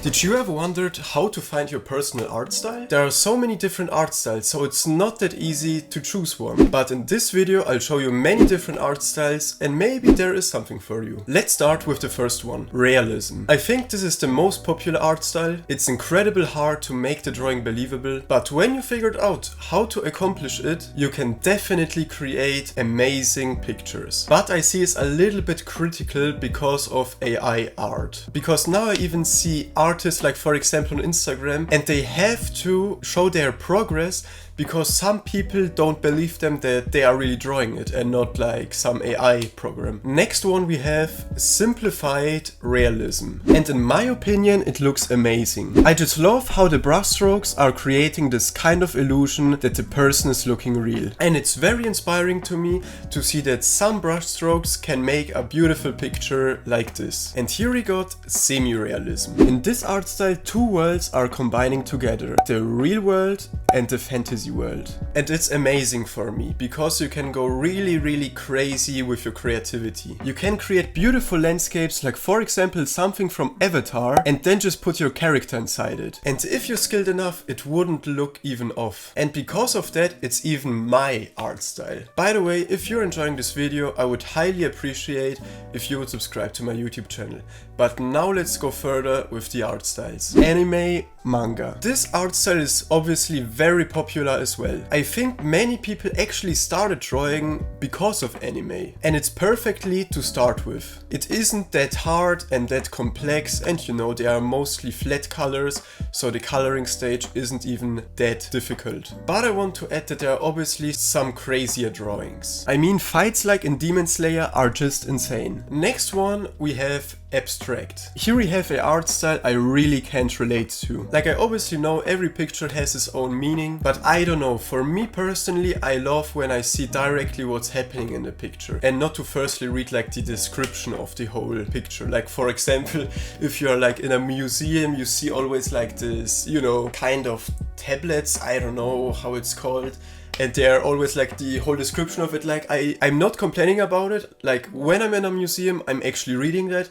Did you ever wondered how to find your personal art style? There are so many different art styles, so it's not that easy to choose one. But in this video I'll show you many different art styles and maybe there is something for you. Let's start with the first one, realism. I think this is the most popular art style. It's incredibly hard to make the drawing believable, but when you figured out how to accomplish it, you can definitely create amazing pictures. But I see it's a little bit critical because of AI art. Because now I even see artists like for example on Instagram and they have to show their progress because some people don't believe them that they are really drawing it and not like some AI program. Next one we have simplified realism. And in my opinion it looks amazing. I just love how the brushstrokes are creating this kind of illusion that the person is looking real. And it's very inspiring to me to see that some brushstrokes can make a beautiful picture like this. And here we got semi-realism. In this art style, two worlds are combining together. The real world and the fantasy world. And it's amazing for me because you can go really crazy with your creativity. You can create beautiful landscapes like for example something from Avatar and then just put your character inside it. And if you're skilled enough it wouldn't look even off. And because of that it's even my art style. By the way, if you're enjoying this video I would highly appreciate if you would subscribe to my YouTube channel. But now let's go further with the art styles. Anime, manga. This art style is obviously very popular as well. I think many people actually started drawing because of anime. And it's perfectly to start with. It isn't that hard and that complex and you know they are mostly flat colors, so the coloring stage isn't even that difficult. But I want to add that there are obviously some crazier drawings. I mean fights like in Demon Slayer are just insane. Next one we have abstract. Here we have an art style I really can't relate to. Like I obviously know every picture has its own meaning, but I don't know, for me personally I love when I see directly what's happening in the picture and not to firstly read like the description of the whole picture. Like for example, if you're like in a museum you see always like this, you know, kind of tablets, I don't know how it's called. And they're always like the whole description of it, like I'm not complaining about it, like when I'm in a museum I'm actually reading that,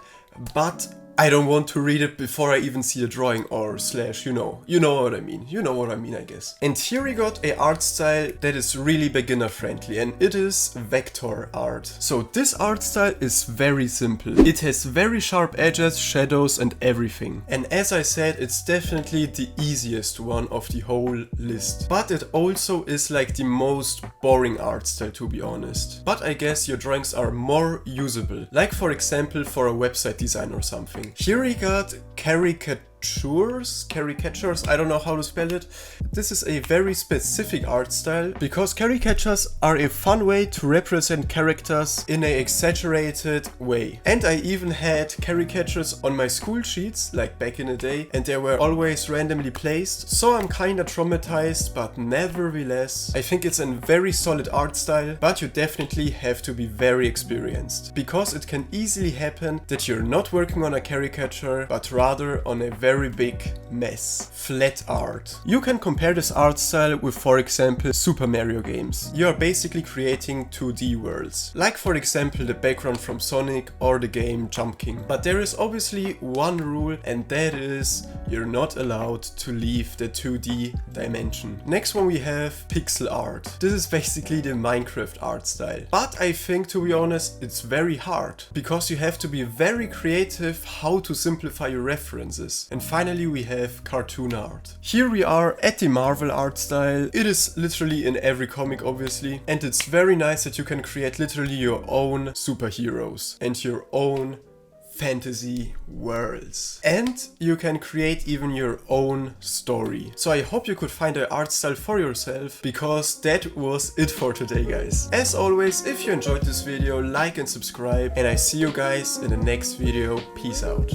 but I don't want to read it before I even see the drawing or slash, you know what I mean. You know what I mean, I guess. And here we got a art style that is really beginner friendly and it is vector art. So this art style is very simple. It has very sharp edges, shadows and everything. And as I said, it's definitely the easiest one of the whole list. But it also is like the most boring art style to be honest. But I guess your drawings are more usable. Like for example for a website design or something. Here we got caricatures, I don't know how to spell it. This is a very specific art style because caricatures are a fun way to represent characters in an exaggerated way. And I even had caricatures on my school sheets, like back in the day, and they were always randomly placed. So I'm kinda traumatized, but nevertheless, I think it's a very solid art style, but you definitely have to be very experienced. Because it can easily happen that you're not working on a caricature, but rather on a very big mess. Flat art. You can compare this art style with for example Super Mario games. You are basically creating 2D worlds. Like for example the background from Sonic or the game Jump King. But there is obviously one rule and that is you're not allowed to leave the 2D dimension. Next one we have pixel art. This is basically the Minecraft art style. But I think to be honest it's very hard because you have to be very creative how to simplify your references. And finally we have cartoon art. Here we are at the Marvel art style. It is literally in every comic obviously and it's very nice that you can create literally your own superheroes and your own fantasy worlds. And you can create even your own story. So I hope you could find an art style for yourself because that was it for today guys. As always, if you enjoyed this video, like and subscribe and I see you guys in the next video. Peace out.